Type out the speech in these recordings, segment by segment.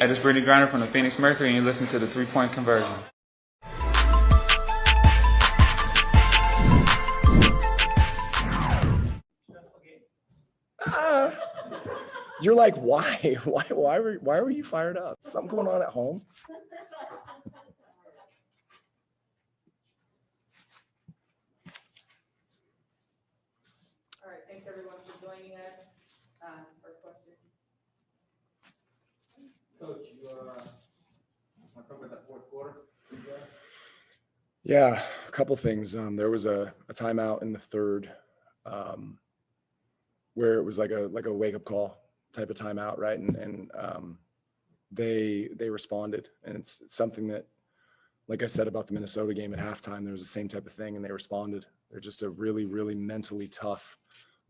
Hey, this is Brittany Griner from the Phoenix Mercury, and you listen to the 3-Point Conversion. You're like, why? Why were you fired up? Something going on at home? All right, thanks everyone for joining us. First question. Coach, you want to talk about that fourth quarter? Yeah, a couple things. There was a timeout in the third where it was like a wake up call type of timeout, right? And they responded, and it's something that, like I said about the Minnesota game at halftime, there was the same type of thing, and they responded. They're just a really, really mentally tough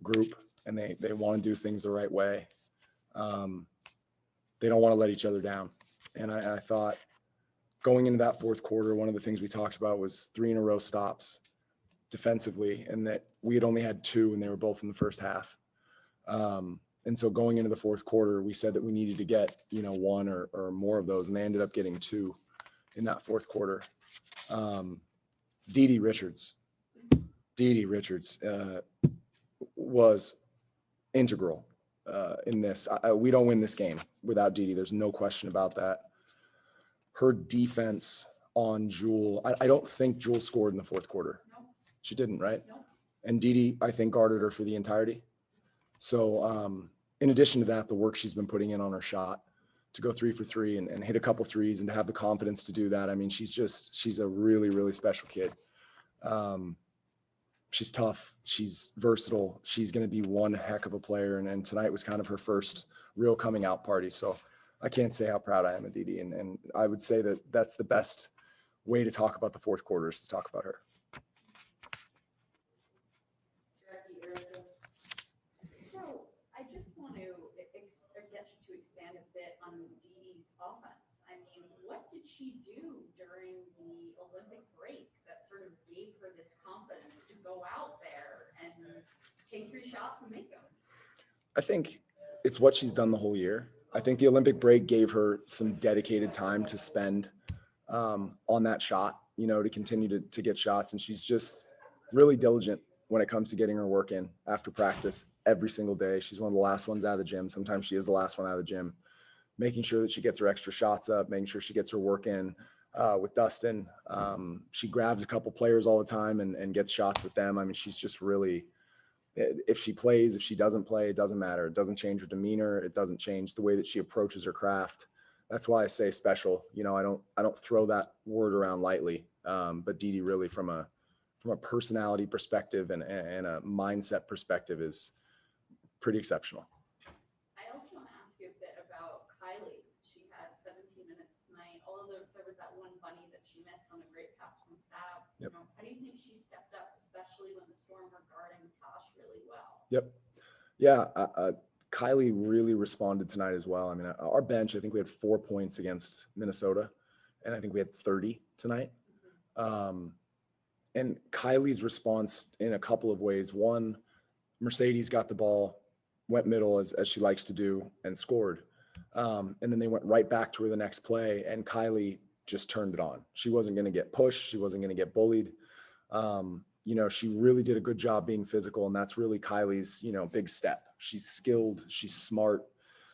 group, and they want to do things the right way. They don't want to let each other down. And I thought going into that fourth quarter, one of the things we talked about was 3 in a row stops defensively, and that we had only had 2, and they were both in the first half. And so going into the fourth quarter, we said that we needed to get, 1 or more of those, and they ended up getting 2 in that fourth quarter. Dee Richards was integral in this. We don't win this game without Dee. There's no question about that. Her defense on Jewel, I don't think Jewel scored in the fourth quarter. No. She didn't, right? No. And Dee, I think, guarded her for the entirety. So in addition to that, the work she's been putting in on her shot to go 3 for 3 and hit a couple threes and to have the confidence to do that. I mean, she's a really, really special kid. She's tough. She's versatile. She's going to be one heck of a player. And tonight was kind of her first real coming out party. So I can't say how proud I am of Dee. And I would say that that's the best way to talk about the fourth quarter is to talk about her. So I just want to get you to expand a bit on Dee's offense. I mean, what did she do during the Olympic break that sort of gave her this confidence to go out there and take 3 shots and make them? I think it's what she's done the whole year. I think the Olympic break gave her some dedicated time to spend on that shot, to continue to get shots. And she's just really diligent when it comes to getting her work in after practice every single day. She's one of the last ones out of the gym. Sometimes she is the last one out of the gym, making sure that she gets her extra shots up, making sure she gets her work in with Dustin. She grabs a couple players all the time and gets shots with them. I mean, she's just really, if she plays, if she doesn't play, it doesn't matter. It doesn't change her demeanor. It doesn't change the way that she approaches her craft. That's why I say special. I don't throw that word around lightly. But Dee really from a personality perspective and a mindset perspective is pretty exceptional. I also want to ask you a bit about Kylie. She had 17 minutes tonight, although there was that one bunny that she missed on a great pass from Sab. Yep. How do you think she stepped up, especially when the Storm were guarding Tosh really well? Yep. Yeah. Kylie really responded tonight as well. I mean, our bench, I think we had 4 points against Minnesota, and I think we had 30 tonight. And Kylie's response in a couple of ways. One, Mercedes got the ball, went middle as she likes to do, and scored. And then they went right back to her the next play, and Kylie just turned it on. She wasn't going to get pushed. She wasn't going to get bullied. She really did a good job being physical, and that's really Kylie's, big step. She's skilled, she's smart,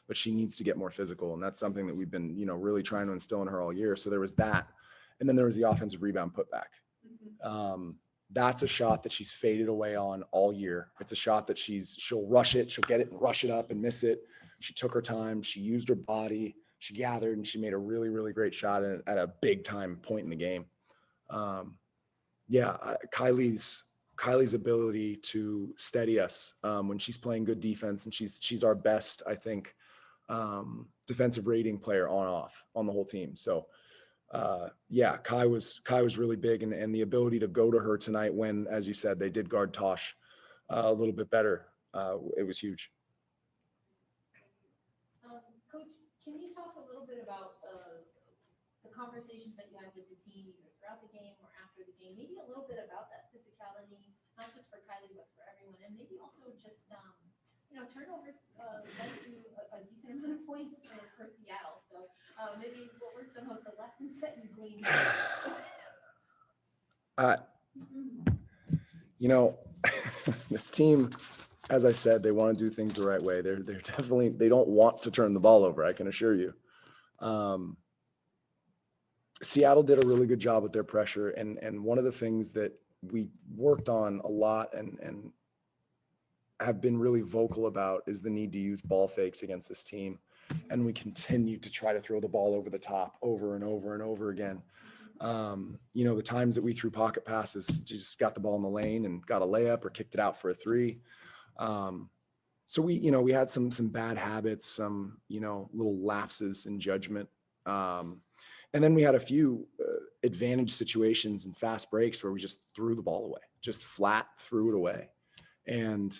but she needs to get more physical. And that's something that we've been, really trying to instill in her all year. So there was that. And then there was the offensive rebound putback. That's a shot that she's faded away on all year. It's a shot that she'll rush it, she'll get it and rush it up and miss it. She took her time, she used her body, she gathered, and she made a really, really great shot at a big time point in the game. Kylie's ability to steady us when she's playing good defense, and she's our best, I think, defensive rating player on the whole team. So Kai was really big, and the ability to go to her tonight when, as you said, they did guard Tosh a little bit better. It was huge. Coach, can you talk a little bit about the conversations that you had with the team either throughout the game or after the game? Maybe a little bit about that physicality, not just for Kylie, but for everyone. And maybe also just, turnovers led to a decent amount of points for Seattle. So Maybe what were some of the lessons that you gleaned? You know, this team, as I said, they want to do things the right way. They're definitely, they don't want to turn the ball over, I can assure you. Seattle did a really good job with their pressure. And one of the things that we worked on a lot and have been really vocal about is the need to use ball fakes against this team. And we continue to try to throw the ball over the top over and over and over again. You know, the times that we threw pocket passes, just got the ball in the lane and got a layup or kicked it out for a three. So we, you know, we had some bad habits, some, you know, little lapses in judgment. And then we had a few advantage situations and fast breaks where we just threw the ball away, just flat threw it away. And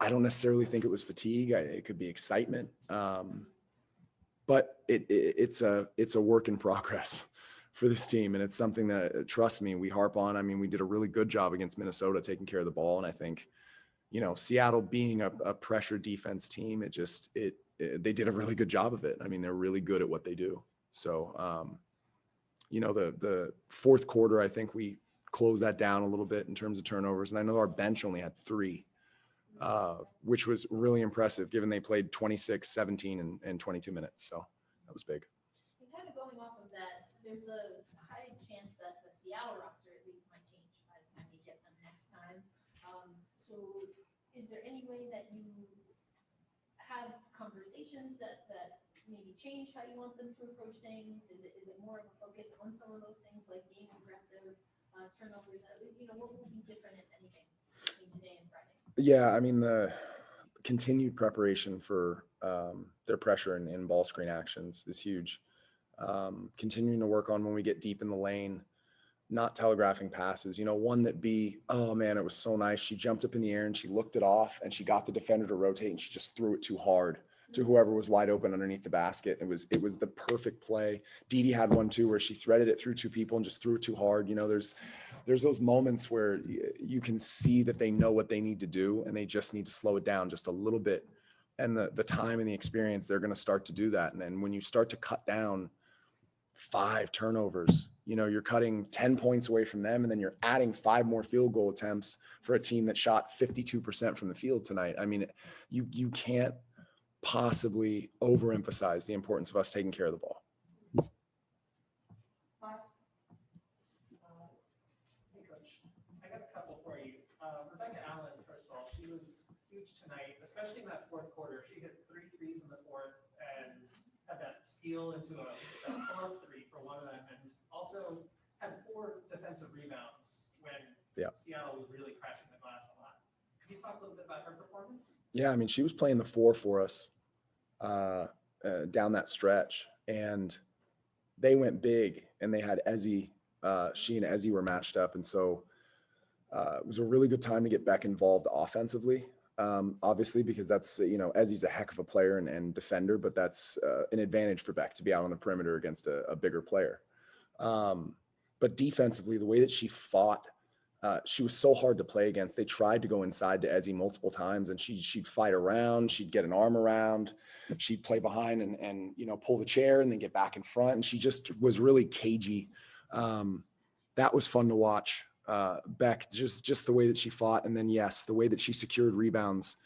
I don't necessarily think it was fatigue. It could be excitement. But it's a work in progress for this team. And it's something that, trust me, we harp on. I mean, we did a really good job against Minnesota taking care of the ball. And I think, you know, Seattle being a pressure defense team, they did a really good job of it. I mean, they're really good at what they do. So, you know, the fourth quarter, I think we closed that down a little bit in terms of turnovers. And I know our bench only had 3, which was really impressive given they played 26, 17, and 22 minutes. So that was big. And kind of going off of that, there's a high chance that the Seattle roster at least might change by the time you get them next time. So is there any way that you have conversations that maybe change how you want them to approach things? Is it more of a focus on some of those things like being aggressive, turnovers? You know, what will be different, if anything, between today and Friday? Yeah, I mean, the continued preparation for their pressure and ball screen actions is huge. Continuing to work on when we get deep in the lane, not telegraphing passes. You know, one that oh man, it was so nice. She jumped up in the air and she looked it off and she got the defender to rotate and she just threw it too hard to whoever was wide open underneath the basket. It was the perfect play. Dee had one too where she threaded it through 2 people and just threw it too hard. You know, there's those moments where you can see that they know what they need to do and they just need to slow it down just a little bit. And the time and the experience, they're going to start to do that. And then when you start to cut down 5 turnovers, you know, you're cutting 10 points away from them. And then you're adding 5 more field goal attempts for a team that shot 52% from the field tonight. I mean, you can't possibly overemphasize the importance of us taking care of the ball. Hey, Coach. I got a couple for you. Rebecca Allen, first of all, she was huge tonight, especially in that fourth quarter. She hit 3 threes in the fourth and had that steal into a pull-up 3 for one of them, and also had 4 defensive rebounds when Seattle was really crashing the glass a lot. Can you talk a little bit about her performance? Yeah, I mean, she was playing the 4 for us down that stretch, and they went big, and they had Ezzy. She and Ezzy were matched up, and so it was a really good time to get Beck involved offensively. Obviously, because that's, you know, Ezzy's a heck of a player and defender, but that's an advantage for Beck to be out on the perimeter against a bigger player. But defensively, the way that she fought, she was so hard to play against. They tried to go inside to Ezzy multiple times, and she'd fight around. She'd get an arm around. She'd play behind and you know, pull the chair and then get back in front. And she just was really cagey. That was fun to watch. Beck, just the way that she fought. And then, yes, the way that she secured rebounds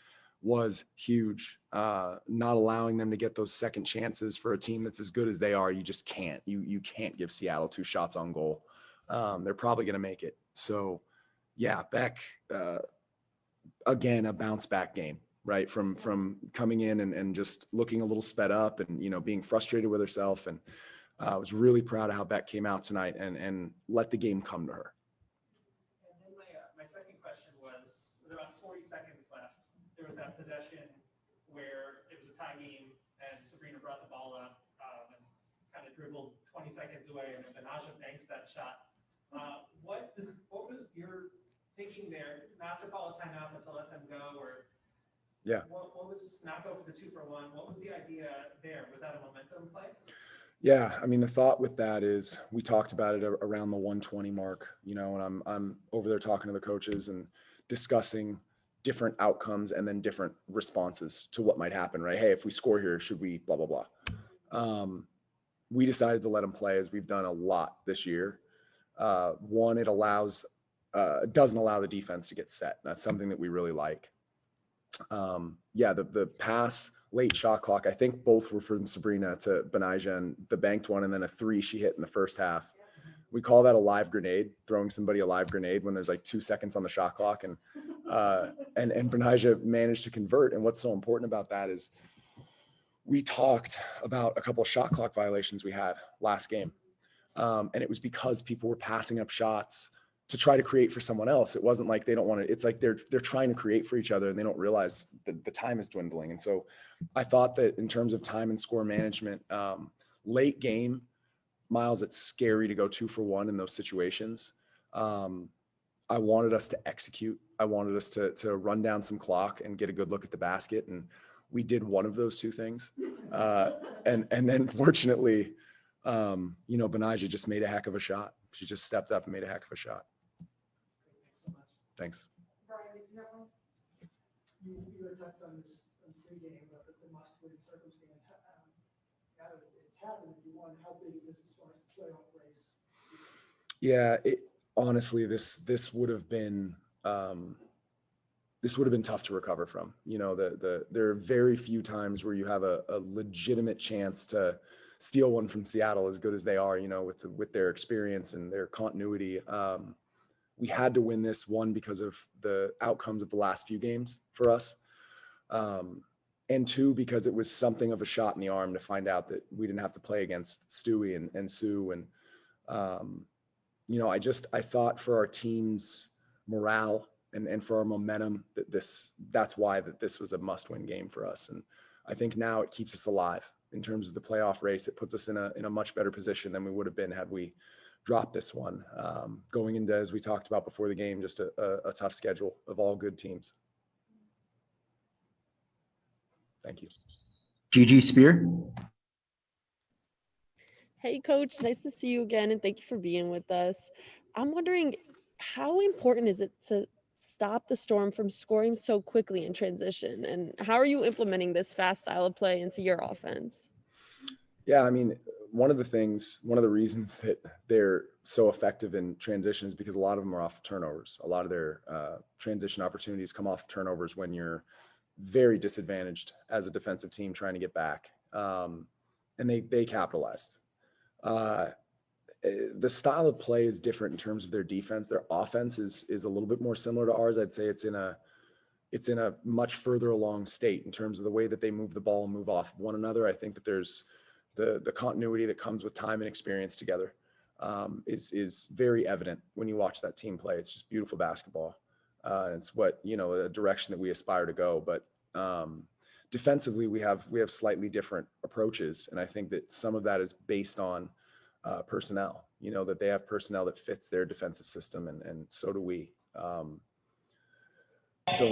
was huge. Not allowing them to get those second chances for a team that's as good as they are. You just can't. You can't give Seattle 2 shots on goal. They're probably going to make it. So, yeah, Beck, again, a bounce back game, right? From coming in and just looking a little sped up and, you know, being frustrated with herself. And I was really proud of how Beck came out tonight and let the game come to her. And then my second question was, with about 40 seconds left, there was that possession where it was a tie game and Sabrina brought the ball up and kind of dribbled 20 seconds away, and then Benaja banks that shot. What was your thinking there? Not to call a timeout, but to let them go, or what was not go for the 2-for-1? What was the idea there? Was that a momentum play? Yeah, I mean, the thought with that is we talked about it around the 120 mark, you know, and I'm over there talking to the coaches and discussing different outcomes and then different responses to what might happen, right? Hey, if we score here, should we blah, blah, We decided to let them play, as we've done a lot this year. One, it doesn't allow the defense to get set. That's something that we really like. The pass, late shot clock, I think both were from Sabrina to Benijah, and the banked one, and then a 3 she hit in the first half. We call that a live grenade, throwing somebody a live grenade when there's like 2 seconds on the shot clock. And Benijah managed to convert. And what's so important about that is we talked about a couple of shot clock violations we had last game. And it was because people were passing up shots to try to create for someone else. It wasn't like they don't want to, it's like they're trying to create for each other and they don't realize that the time is dwindling. And so I thought that in terms of time and score management, late game, Miles, it's scary to go 2 for 1 in those situations. I wanted us to execute. I wanted us to run down some clock and get a good look at the basket. And we did one of those 2 things. And then fortunately, Benijah just made a heck of a shot. She just stepped up and made a heck of a shot. Thanks. You were touched on this pregame about the must-win circumstance. Now that it's happened, you won. How big is this as far as the playoff race? Yeah, honestly, this would have been tough to recover from. There are very few times where you have a legitimate chance to steal one from Seattle, as good as they are, with their experience and their continuity. We had to win this, one, because of the outcomes of the last few games for us. And 2, because it was something of a shot in the arm to find out that we didn't have to play against Stewie and Sue. And, I thought for our team's morale and for our momentum that's why this was a must-win game for us. And I think now it keeps us alive in terms of the playoff race. It puts us in a much better position than we would have been had we dropped this one. Going into, as we talked about before the game, just a tough schedule of all good teams. Thank you. Gigi Spear. Hey, Coach. Nice to see you again, and thank you for being with us. I'm wondering, how important is it to stop the Storm from scoring so quickly in transition? And how are you implementing this fast style of play into your offense? Yeah, I mean, one of the reasons that they're so effective in transition is because a lot of them are off of turnovers. A lot of their transition opportunities come off turnovers when you're very disadvantaged as a defensive team trying to get back. And they capitalized. The style of play is different in terms of their defense. Their offense is a little bit more similar to ours. I'd say it's in a much further along state in terms of the way that they move the ball and move off one another. I think that there's the continuity that comes with time and experience together is very evident when you watch that team play. It's just beautiful basketball. It's what, a direction that we aspire to go. But defensively, we have slightly different approaches. And I think that some of that is based on personnel, that they have personnel that fits their defensive system. And so do we. So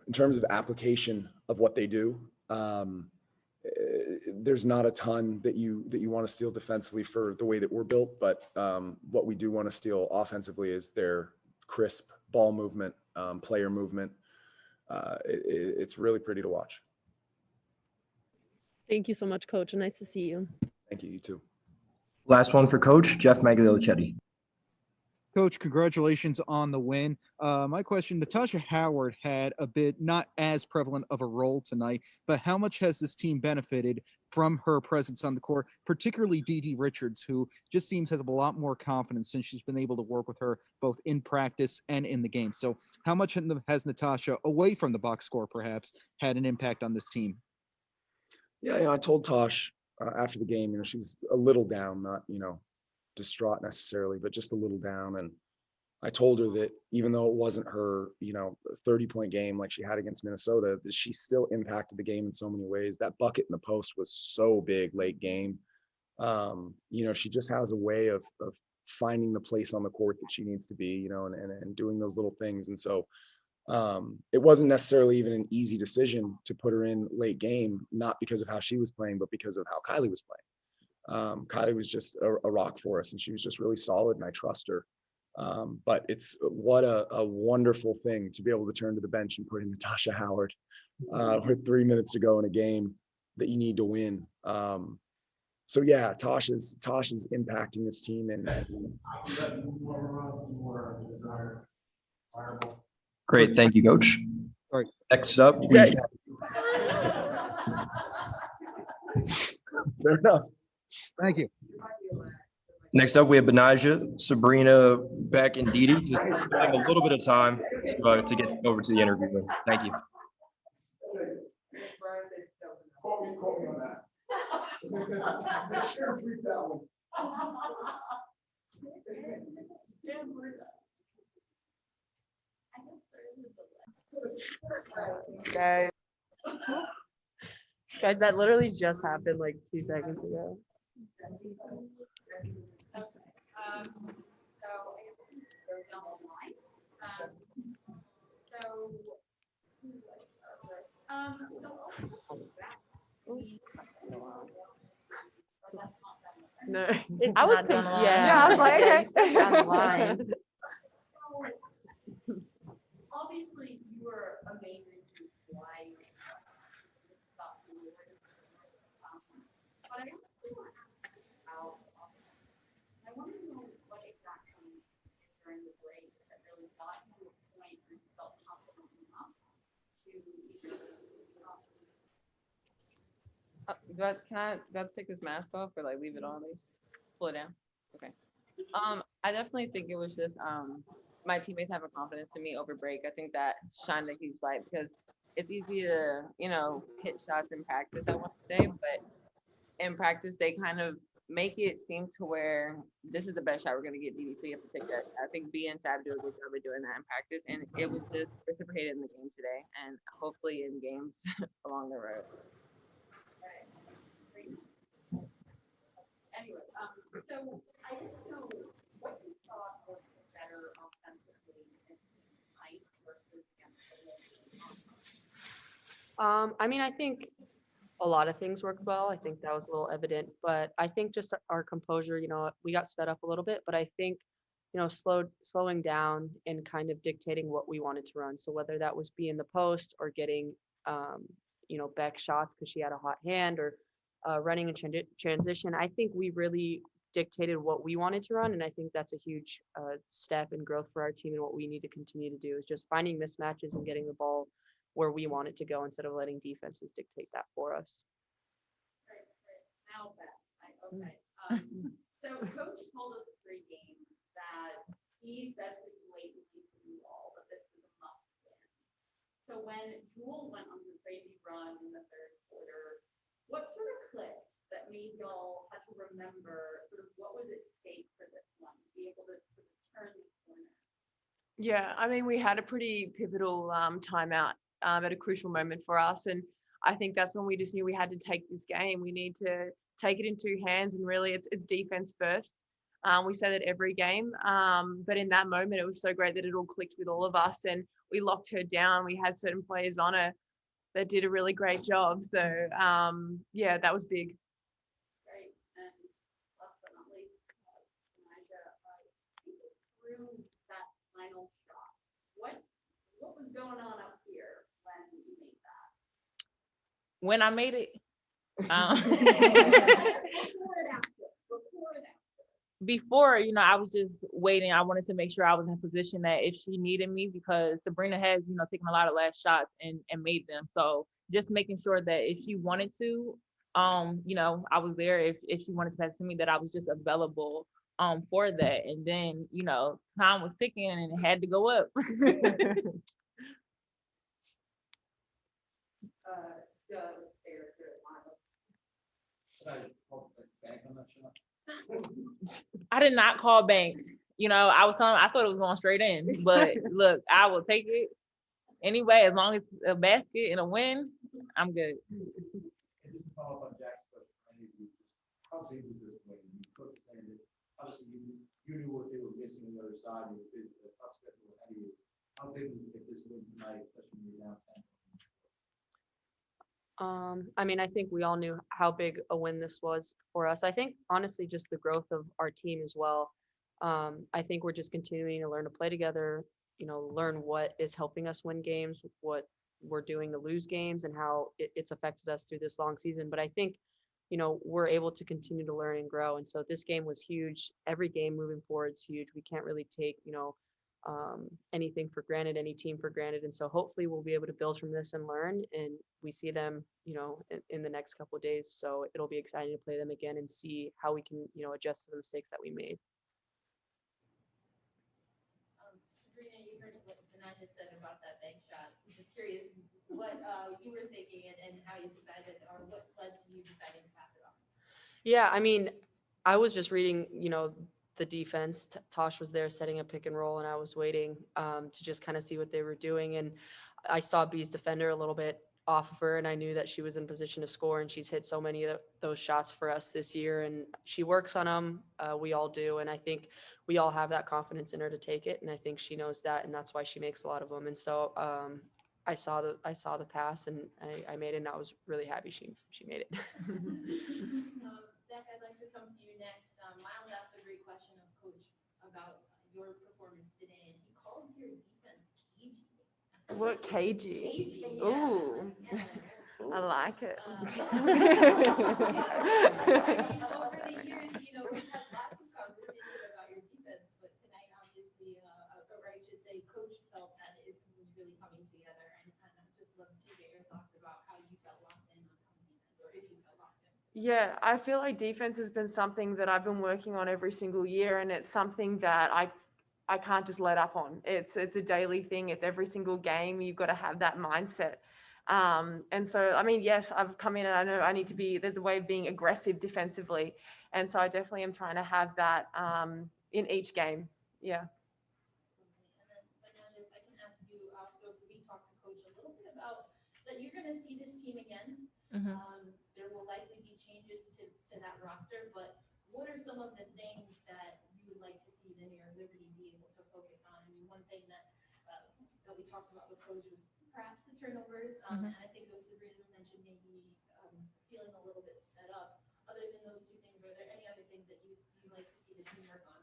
in terms of application of what they do, there's not a ton that you want to steal defensively for the way that we're built, but what we do want to steal offensively is their crisp ball movement, player movement. It's really pretty to watch. Thank you so much, Coach. Nice to see you. Thank you. You too. Last one for Coach, Jeff Magliocchetti. Coach, congratulations on the win. My question, Natasha Howard had a bit not as prevalent of a role tonight, but how much has this team benefited from her presence on the court, particularly Dee Richards, who just seems has a lot more confidence since she's been able to work with her both in practice and in the game. So how much has Natasha, away from the box score perhaps, had an impact on this team? Yeah, I told Tosh after the game, she was a little down, not, distraught necessarily, but just a little down. And I told her that even though it wasn't her, 30-point game like she had against Minnesota, that she still impacted the game in so many ways. That bucket in the post was so big late game. She just has a way of finding the place on the court that she needs to be, and doing those little things. And so it wasn't necessarily even an easy decision to put her in late game, not because of how she was playing, but because of how Kylie was playing. Kylie was just a rock for us, and she was just really solid, and I trust her. But it's what a wonderful thing to be able to turn to the bench and put in Natasha Howard with 3 minutes to go in a game. that you need to win. So yeah, Tosh is impacting this team, and Great. Thank you, Coach. All right. Next up, okay. Fair enough. Thank you. Next up, we have Benija, Sabrina, Beck, and Dee Dee. Just spending a little bit of time to get over to the interview room. Thank you. Quote me on that. Sure, tweet that one. Guys, that literally just happened like 2 seconds ago. No, I was yeah, I was like, Yeah, okay. you said down the line. Obviously, you were a main reason why you stopped doing it. But I also want to ask you about the offense. I want to know what exactly during the break that really got you to a point where you felt confident enough to either. Do I take this mask off or like leave it on? At least pull it down. Okay. I definitely think it was just my teammates having confidence in me over break. I think that shined a huge light because it's easy to, hit shots in practice, I want to say, but in practice they kind of make it seem to where this is the best shot we're gonna get, DD, so you have to take that. I think B and Sab do a good job of doing that in practice, and it was just reciprocated in the game today, and hopefully in games along the road. Anyway, so I didn't know what you thought was better offensively this night versus against the I mean, I think a lot of things worked well. I think that was a little evident, but I think just our composure, we got sped up a little bit, but I think, slowing down and kind of dictating what we wanted to run. So whether that was being the post or getting, Beck shots because she had a hot hand, or running in transition, I think we really dictated what we wanted to run. And I think that's a huge step in growth for our team. And what we need to continue to do is just finding mismatches and getting the ball where we want it to go instead of letting defenses dictate that for us. Right. Now that, okay. So coach told us pregame that he said pretty blatantly to you all that this was a must win. So when Jewel went on the crazy run in the third quarter, what sort of clicked that made y'all have to remember sort of what was at stake for this one, to be able to sort of turn the corner? Yeah, I mean, we had a pretty pivotal timeout at a crucial moment for us. And I think that's when we just knew we had to take this game. We need to take it in two hands, and really it's defense first. We say that every game. But in that moment, it was so great that it all clicked with all of us, and we locked her down. We had certain players on her that did a really great job. So, yeah, that was big. Right. And last but not least, you just threw that final shot. What was going on up here when you made that? When I made it, before, I was just waiting. I wanted to make sure I was in a position that if she needed me, because Sabrina has, taken a lot of last shots and made them. So just making sure that if she wanted to, I was there. If she wanted to pass to me, that I was just available for that. And then, time was ticking and it had to go up. I did not call bank. I thought it was going straight in, but look, I will take it anyway, as long as it's a basket and a win, I'm good. And just to follow up on Jack's question, how big was this win? You could say that obviously you knew what they were missing on the other side, and the tough schedule ahead of you. How big was it if this win tonight, especially when you're down 10? I mean, I think we all knew how big a win this was for us. I think honestly, just the growth of our team as well. I think we're just continuing to learn to play together, learn what is helping us win games, what we're doing to lose games and how it's affected us through this long season. But I think, we're able to continue to learn and grow. And so this game was huge. Every game moving forward is huge. We can't really take, anything for granted, any team for granted. And so hopefully we'll be able to build from this and learn. And we see them, in the next couple of days. So it'll be exciting to play them again and see how we can, adjust to the mistakes that we made. Sabrina, you heard what Benaja said about that bank shot. I'm just curious what you were thinking and how you decided, or what led to you deciding to pass it off. Yeah, I mean, I was just reading, the defense. Tosh was there setting a pick and roll, and I was waiting to just kind of see what they were doing. And I saw B's defender a little bit off of her, and I knew that she was in position to score, and she's hit so many of those shots for us this year, and she works on them. We all do, and I think we all have that confidence in her to take it, and I think she knows that, and that's why she makes a lot of them. And so I saw the pass, and I made it, and I was really happy she made it. Beck, I'd like to come to you next. Miles asked a great question of Coach about your performance today, and he called your defense cagey. What cagey? Cagey, yeah. Ooh, Yeah. I like it. Over the years, we've had lots of conversation about your defense, but tonight, obviously, or I should say, Coach felt that it was really coming together, and I'd just love to get your thoughts about how you felt locked in on defense, or if you felt locked in. Yeah, I feel like defense has been something that I've been working on every single year, and it's something that I can't just let up on. It's a daily thing. It's every single game. You've got to have that mindset. And so, I mean, yes, I've come in and I know I need to there's a way of being aggressive defensively. And so I definitely am trying to have that in each game. Yeah. And then, Benaja, if I can ask you also, we talked to Coach a little bit about that you're going to see this team again. There will likely be changes to that roster, but what are some of the things that you would like to see the New York Liberty be able to focus on? I mean, one thing that we talked about with Coach was perhaps the turnovers, and I think it was Sabrina who mentioned maybe feeling a little bit sped up. Other than those two things, are there any other things that you'd like to see the team work on?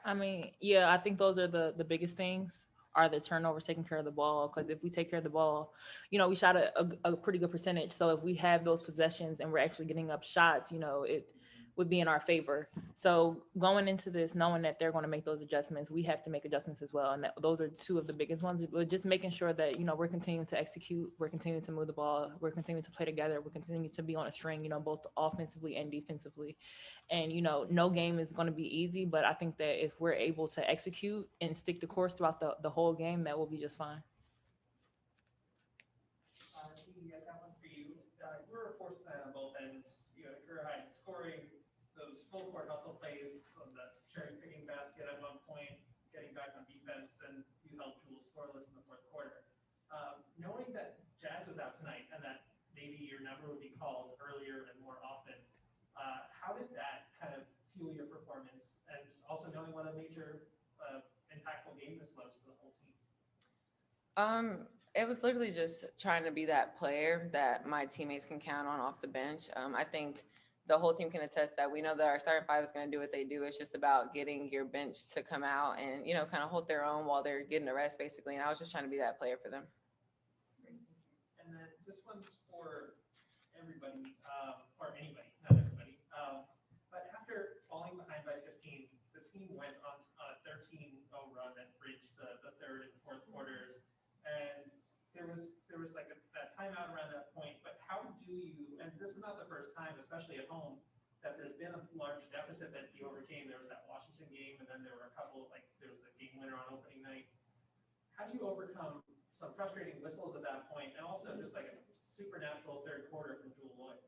I mean, yeah, I think those are the biggest things are the turnovers, taking care of the ball. Because if we take care of the ball, we shot a pretty good percentage. So if we have those possessions and we're actually getting up shots, it would be in our favor. So going into this, knowing that they're going to make those adjustments, we have to make adjustments as well. And those are two of the biggest ones. But just making sure that, we're continuing to execute, we're continuing to move the ball, we're continuing to play together, we're continuing to be on a string, both offensively and defensively. And, no game is going to be easy, but I think that if we're able to execute and stick the course throughout the whole game, that will be just fine. Dee, I got one for you. You were a force tonight on both ends. You had a career high in scoring, those full court hustle plays on the cherry picking basket at one point, getting back on defense, and you held Jules scoreless in the fourth quarter. Knowing that Jazz was out tonight and that maybe your number would be called earlier and more often, how did that kind of fuel your performance? And also knowing what a major impactful game this was for the whole team. It was literally just trying to be that player that my teammates can count on off the bench. I think the whole team can attest that we know that our starting five is going to do what they do. It's just about getting your bench to come out and, kind of hold their own while they're getting the rest, basically. And I was just trying to be that player for them. And then this one's for everybody, or anybody, not everybody. But after falling behind by 15, the team went on a 13-0 run that bridged the third and fourth quarters. And there was like that timeout around that point. But how do you, and this is not the first time, especially at home, that there's been a large deficit that you overcame. There was that Washington game, and then there were a couple, there was the game winner on opening night. How do you overcome some frustrating whistles at that point, and also just like a supernatural third quarter from Jewel Lloyd?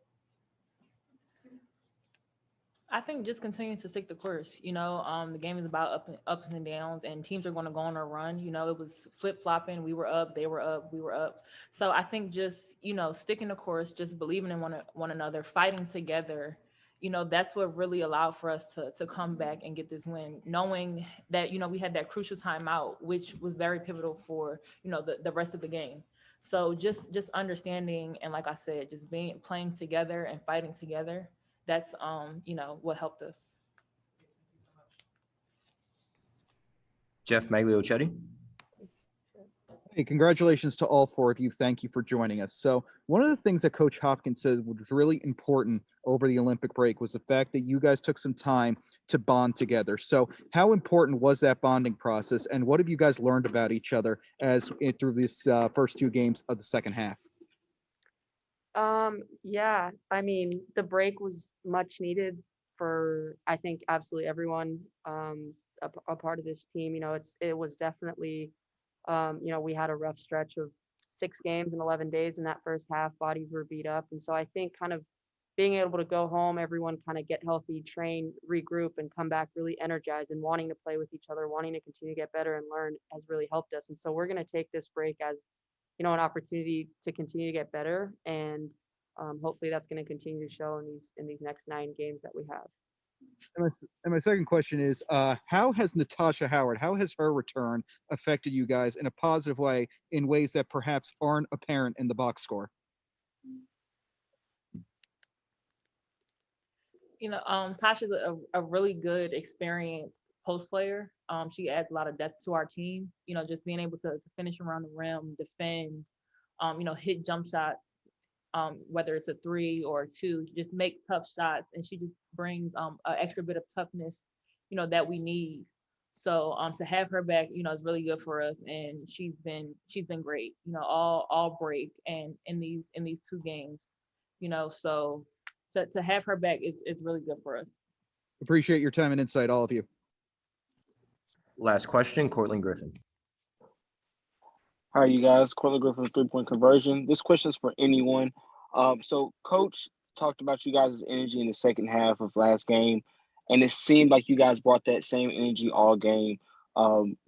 I think just continuing to stick the course. The game is about ups and downs, and teams are going to go on a run. It was flip-flopping. We were up, they were up, we were up. So I think just, sticking the course, just believing in one another, fighting together, that's what really allowed for us to come back and get this win, knowing that, we had that crucial timeout, which was very pivotal for, the rest of the game. So just understanding, and like I said, just playing together and fighting together. That's, what helped us. Jeff Magliochetti. Hey, congratulations to all four of you. Thank you for joining us. So one of the things that Coach Hopkins said was really important over the Olympic break was the fact that you guys took some time to bond together. So how important was that bonding process, and what have you guys learned about each other through this first two games of the second half? Yeah, I mean, the break was much needed for, I think, absolutely everyone, a part of this team. It was definitely, we had a rough stretch of 6 games in 11 days in that first half. Bodies were beat up. And so I think kind of being able to go home, everyone kind of get healthy, train, regroup, and come back really energized and wanting to play with each other, wanting to continue to get better and learn has really helped us. And so we're going to take this break as, an opportunity to continue to get better. And hopefully that's going to continue to show in these next 9 games that we have. And my second question is, how has Natasha Howard, how has her return affected you guys in a positive way in ways that perhaps aren't apparent in the box score? Tasha's a really good experienced post player. She adds a lot of depth to our team. Just being able to finish around the rim, defend, hit jump shots, whether it's a 3 or a 2, just make tough shots, and she just brings an extra bit of toughness, that we need. So to have her back, is really good for us, and she's been great, all break and in these 2 games, so to have her back is really good for us. Appreciate your time and insight, all of you. Last question, Cortland Griffin. Hi, you guys. Cortland Griffin, 3-point conversion. This question is for anyone. So Coach talked about you guys' energy in the second half of last game, and it seemed like you guys brought that same energy all game,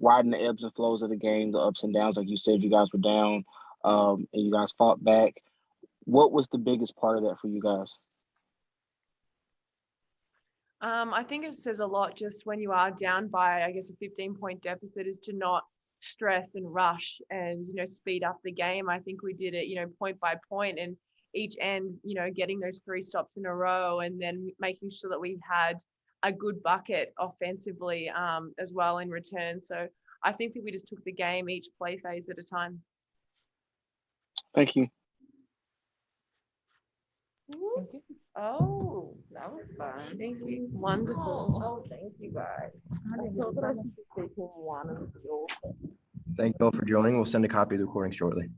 riding the ebbs and flows of the game, the ups and downs. Like you said, you guys were down, and you guys fought back. What was the biggest part of that for you guys? I think it says a lot just when you are down by, I guess, a 15-point deficit is to not stress and rush and, speed up the game. I think we did it, point by point, and each end, getting those 3 stops in a row and then making sure that we had a good bucket offensively as well in return. So I think that we just took the game each play phase at a time. Thank you. Oh, that was fun. Thank you. Wonderful. Oh, thank you guys. Thank you all for joining. We'll send a copy of the recording shortly.